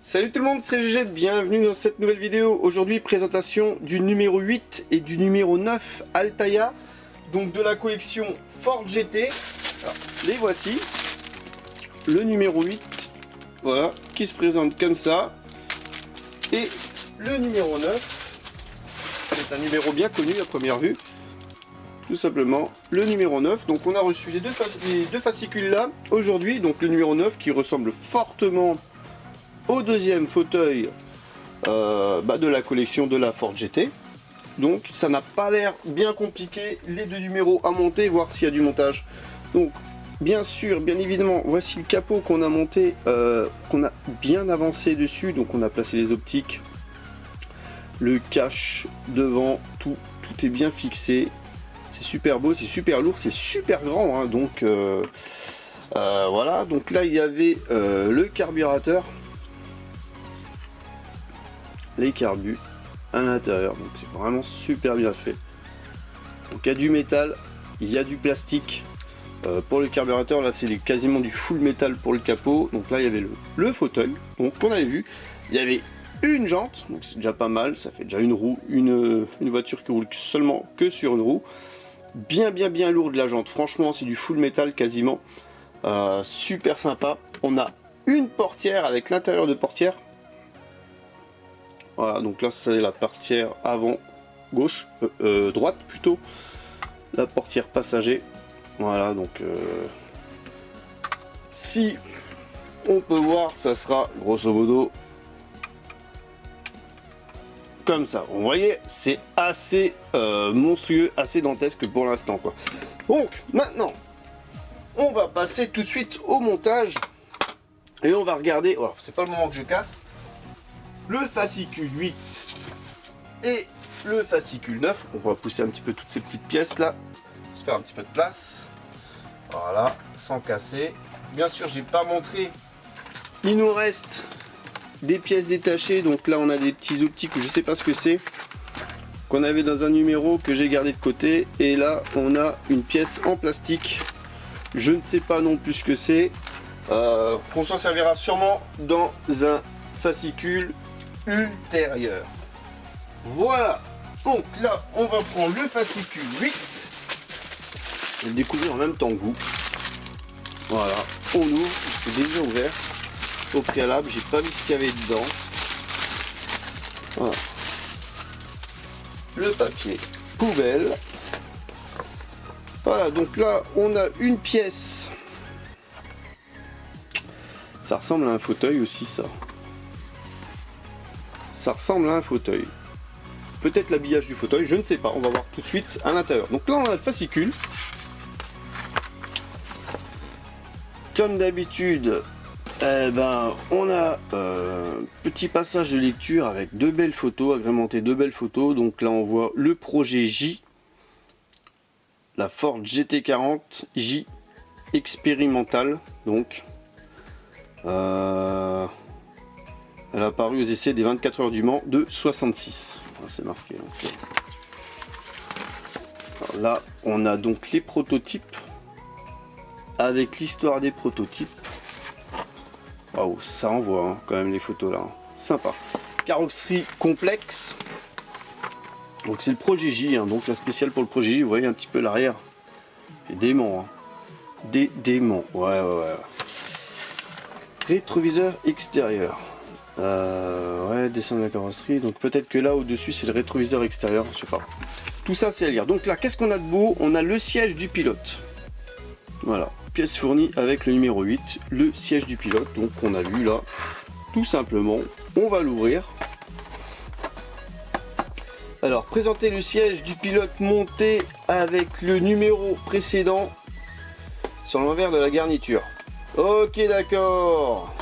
Salut tout le monde, c'est GG, bienvenue dans cette nouvelle vidéo. Aujourd'hui, présentation du numéro 8 et du numéro 9 Altaïa, donc de la collection Ford GT. Alors, les voici. Le numéro 8, voilà, qui se présente comme ça. Et le numéro 9, c'est un numéro bien connu à première vue. Tout simplement, le numéro 9. Donc on a reçu les deux fascicules là, aujourd'hui. Donc le numéro 9 qui ressemble fortement au deuxième fauteuil de la collection de la Ford GT. Donc ça n'a pas l'air bien compliqué, les deux numéros à monter, voir s'il y a du montage. Donc bien sûr, bien évidemment, voici le capot qu'on a monté, qu'on a bien avancé dessus. Donc on a placé les optiques, le cache devant, tout est bien fixé. C'est super beau, c'est super lourd, c'est super grand, hein. Donc voilà, donc là il y avait le carburateur, les carbus à l'intérieur, donc c'est vraiment super bien fait. Donc il y a du métal, il y a du plastique pour le carburateur. Là c'est quasiment du full métal pour le capot. Donc là il y avait le fauteuil, donc qu'on avait vu, il y avait une jante, donc c'est déjà pas mal, ça fait déjà une roue, une voiture qui roule seulement que sur une roue. Bien lourde la jante, franchement c'est du full métal quasiment, super sympa. On a une portière avec l'intérieur de portière. Voilà, donc là c'est la portière avant gauche, droite plutôt, la portière passager. Voilà, donc si on peut voir, ça sera grosso modo comme ça. Vous voyez, c'est assez monstrueux, assez dantesque pour l'instant quoi. Donc maintenant, on va passer tout de suite au montage et on va regarder. Alors c'est pas le moment que je casse. Le fascicule 8 et le fascicule 9. On va pousser un petit peu toutes ces petites pièces là, se faire un petit peu de place. Voilà, sans casser. Bien sûr, j'ai pas montré. Il nous reste des pièces détachées. Donc là, on a des petits optiques, je sais pas ce que c'est, qu'on avait dans un numéro que j'ai gardé de côté. Et là, on a une pièce en plastique. Je ne sais pas non plus ce que c'est. Qu'on s'en servira sûrement dans un fascicule ultérieur. Voilà, donc là on va prendre le fascicule 8 et le découvrir en même temps que vous. Voilà, on ouvre, c'est déjà ouvert au préalable, j'ai pas vu ce qu'il y avait dedans. Voilà, le papier poubelle. Voilà, donc là on a une pièce, ça ressemble à un fauteuil aussi ça. Ça ressemble à un fauteuil. Peut-être l'habillage du fauteuil, je ne sais pas. On va voir tout de suite à l'intérieur. Donc là, on a le fascicule. Comme d'habitude, on a petit passage de lecture avec deux belles photos, agrémenté deux belles photos. Donc là, on voit le projet J, la Ford GT40 J expérimentale. Donc, elle a apparu aux essais des 24 heures du Mans de 66. C'est marqué. Okay. Alors là, on a donc les prototypes avec l'histoire des prototypes. Waouh, ça envoie hein, quand même les photos là. Sympa. Carrosserie complexe. Donc c'est le projet J, hein, donc la spéciale pour le projet J. Vous voyez un petit peu l'arrière. Des démons. Hein. Des démons. Ouais. Rétroviseur extérieur. Ouais, dessin de la carrosserie. Donc peut-être que là au-dessus c'est le rétroviseur extérieur, je sais pas. Tout ça c'est à lire. Donc là, qu'est-ce qu'on a de beau? On a le siège du pilote. Voilà, pièce fournie avec le numéro 8, le siège du pilote. Donc on a vu là, tout simplement. On va l'ouvrir. Alors, présenter le siège du pilote monté avec le numéro précédent sur l'envers de la garniture. Ok, d'accord.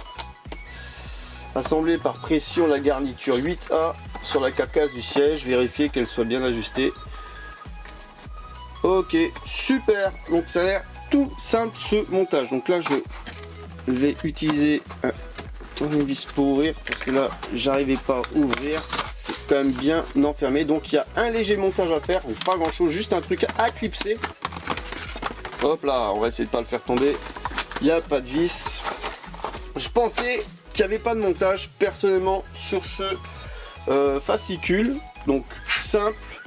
Assembler par pression la garniture 8A sur la carcasse du siège, vérifier qu'elle soit bien ajustée. Ok, super. Donc ça a l'air tout simple ce montage. Donc là je vais utiliser un tournevis pour ouvrir parce que là j'arrivais pas à ouvrir. C'est quand même bien enfermé. Donc il y a un léger montage à faire, donc pas grand chose, juste un truc à clipser. Hop là, on va essayer de pas le faire tomber. Il n'y a pas de vis. Je pensais qu'il n'y avait pas de montage personnellement sur ce fascicule. Donc simple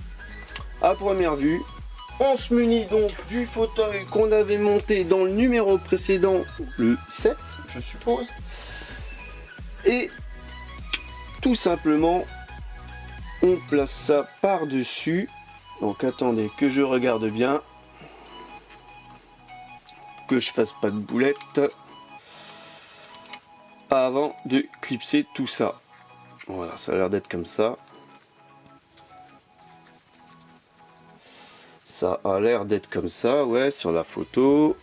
à première vue. On se munit donc du fauteuil qu'on avait monté dans le numéro précédent, le 7 je suppose. Et tout simplement on place ça par dessus. Donc attendez que je regarde bien, que je fasse pas de boulettes avant de clipser tout ça. Voilà, ça a l'air d'être comme ça. Ça a l'air d'être comme ça, ouais, sur la photo.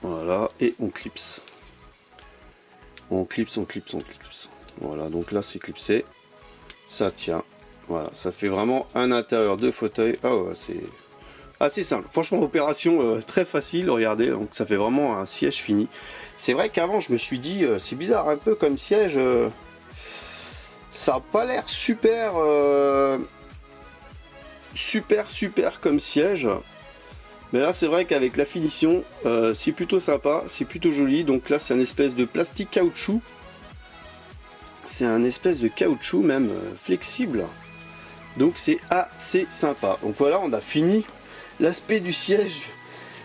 Voilà, et on clipse. On clipse, on clipse, on clipse. Voilà, donc là c'est clipsé. Ça tient. Voilà, ça fait vraiment un intérieur de fauteuil. Ah ouais, c'est assez simple. Franchement, opération très facile, regardez. Donc ça fait vraiment un siège fini. C'est vrai qu'avant, je me suis dit, c'est bizarre un peu comme siège. Ça n'a pas l'air super... super comme siège, mais là c'est vrai qu'avec la finition c'est plutôt sympa, c'est plutôt joli. Donc là c'est un espèce de plastique caoutchouc, c'est un espèce de caoutchouc même flexible, donc c'est assez sympa. Donc voilà, on a fini l'aspect du siège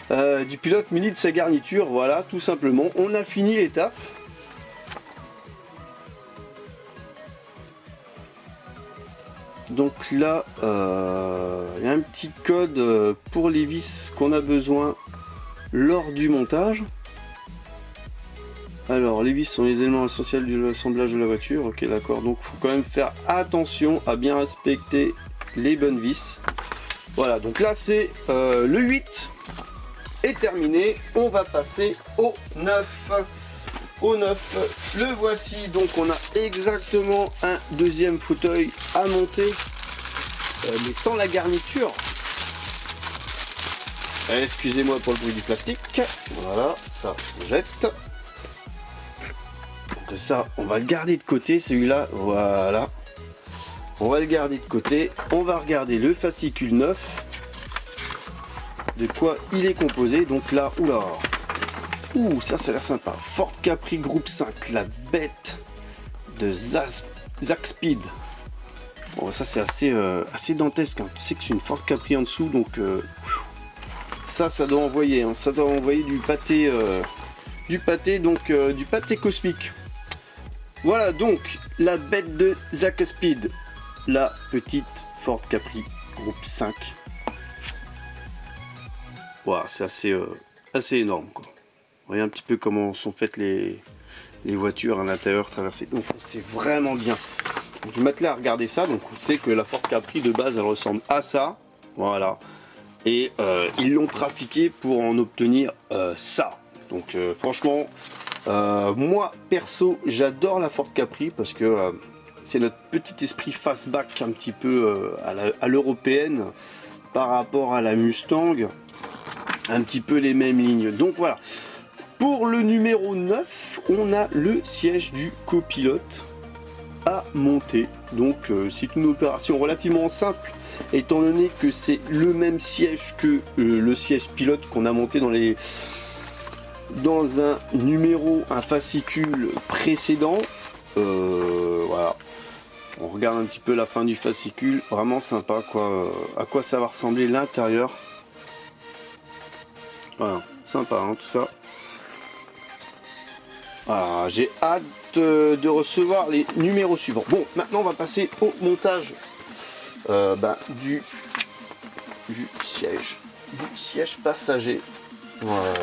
du pilote muni de sa garniture. Voilà, tout simplement on a fini l'étape. Donc là, il y a un petit code pour les vis qu'on a besoin lors du montage. Alors, les vis sont les éléments essentiels de l'assemblage de la voiture. Ok, d'accord. Donc, il faut quand même faire attention à bien respecter les bonnes vis. Voilà, donc là, c'est le 8 est terminé. On va passer au 9. Au 9, le voici. Donc on a exactement un deuxième fauteuil à monter, mais sans la garniture. Excusez-moi pour le bruit du plastique. Voilà, ça on jette. Donc ça, on va le garder de côté, celui-là. Voilà, on va le garder de côté. On va regarder le fascicule 9, de quoi il est composé. Donc là, oula, ouh, ça a l'air sympa. Ford Capri Groupe 5, la bête de Zaxpeed. Bon, ça c'est assez dantesque, hein. Tu sais que c'est une Ford Capri en dessous, donc ça doit envoyer, hein. Ça doit envoyer du pâté, du pâté cosmique. Voilà donc la bête de Zaxpeed, la petite Ford Capri Groupe 5. Voilà, c'est assez énorme, quoi. Vous voyez un petit peu comment sont faites les voitures à l'intérieur traversées. Donc c'est vraiment bien. Donc, je m'attelais à regarder ça. Donc on sait que la Ford Capri de base elle ressemble à ça. Voilà. Et ils l'ont trafiqué pour en obtenir ça. Donc franchement, moi perso j'adore la Ford Capri parce que c'est notre petit esprit fastback un petit peu à l'européenne par rapport à la Mustang. Un petit peu les mêmes lignes. Donc voilà. Pour le numéro 9, on a le siège du copilote à monter. Donc c'est une opération relativement simple, étant donné que c'est le même siège que le siège pilote qu'on a monté dans un fascicule précédent. Voilà. On regarde un petit peu la fin du fascicule, vraiment sympa quoi. À quoi ça va ressembler l'intérieur. Voilà, sympa hein, tout ça. Voilà, j'ai hâte de recevoir les numéros suivants. Bon, maintenant on va passer au montage du siège passager. Voilà.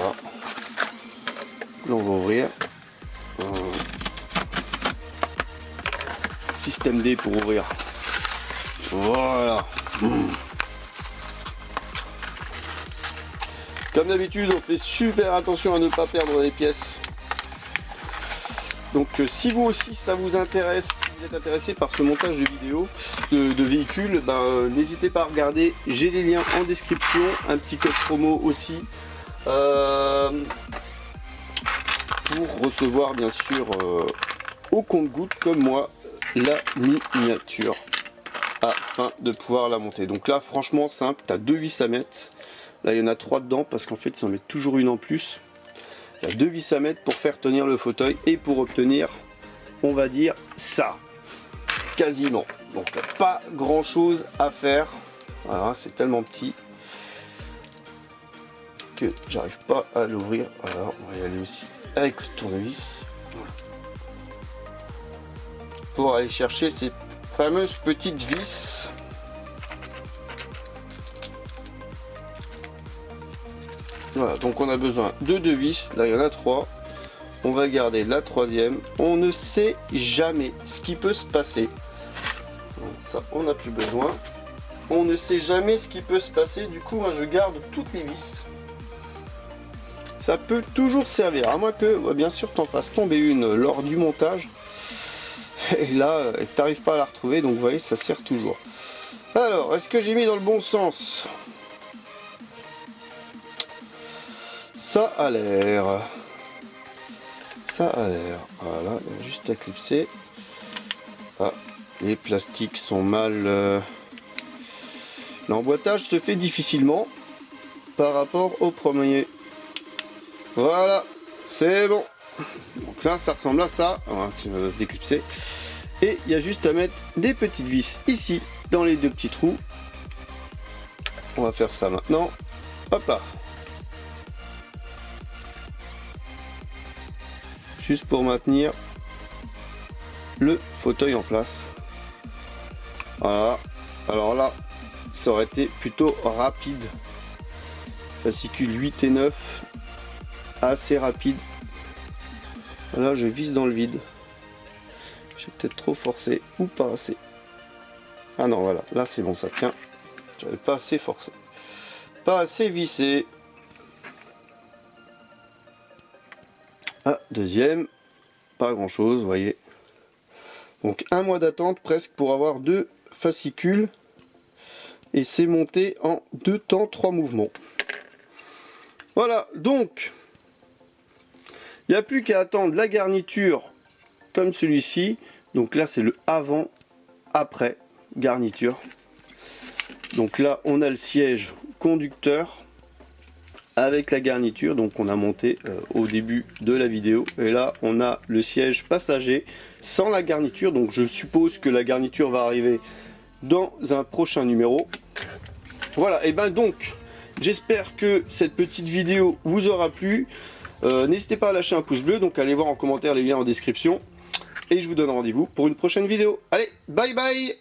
Là on va ouvrir. Système D pour ouvrir. Voilà. Comme d'habitude, on fait super attention à ne pas perdre les pièces. Donc si vous aussi ça vous intéresse, si vous êtes intéressé par ce montage de vidéos, de véhicules, n'hésitez pas à regarder, j'ai les liens en description, un petit code promo aussi, pour recevoir bien sûr au compte-gouttes comme moi la miniature afin de pouvoir la monter. Donc là franchement simple, tu as 2 vis à mettre, là il y en a 3 dedans parce qu'en fait ils en mettent toujours une en plus. Il y a 2 vis à mettre pour faire tenir le fauteuil et pour obtenir on va dire ça. Quasiment. Donc pas grand chose à faire. Voilà, c'est tellement petit que j'arrive pas à l'ouvrir. Alors on va y aller aussi avec le tournevis. Voilà. Pour aller chercher ces fameuses petites vis. Voilà, donc on a besoin de 2 vis, là il y en a 3. On va garder la 3e. On ne sait jamais ce qui peut se passer. Ça, on n'a plus besoin. On ne sait jamais ce qui peut se passer, du coup moi je garde toutes les vis. Ça peut toujours servir, à moins que bien sûr t'en fasses tomber une lors du montage. Et là, t'arrives pas à la retrouver, donc vous voyez, ça sert toujours. Alors, est-ce que j'ai mis dans le bon sens? Ça a l'air. Ça a l'air. Voilà, juste à clipser. Ah, les plastiques sont mal. L'emboîtage se fait difficilement par rapport au premier. Voilà, c'est bon. Donc là, ça ressemble à ça. Voilà, ça va se déclipser. Et il y a juste à mettre des petites vis ici, dans les 2 petits trous. On va faire ça maintenant. Hop là. Juste pour maintenir le fauteuil en place. Voilà. Alors là, ça aurait été plutôt rapide. Fascicule 8 et 9. Assez rapide. Là, je vise dans le vide. J'ai peut-être trop forcé ou pas assez. Ah non, voilà. Là, c'est bon, ça tient. J'avais pas assez forcé. Pas assez vissé. Ah, deuxième. Pas grand-chose, vous voyez. Donc, 1 mois d'attente presque pour avoir 2 fascicules. Et c'est monté en 2 temps, 3 mouvements. Voilà, donc... il n'y a plus qu'à attendre la garniture comme celui-ci. Donc là, c'est le avant-après garniture. Donc là, on a le siège conducteur avec la garniture. Donc on a monté au début de la vidéo. Et là, on a le siège passager sans la garniture. Donc je suppose que la garniture va arriver dans un prochain numéro. Voilà, et ben donc, j'espère que cette petite vidéo vous aura plu. N'hésitez pas à lâcher un pouce bleu, donc allez voir en commentaire les liens en description. Et je vous donne rendez-vous pour une prochaine vidéo. Allez, bye bye!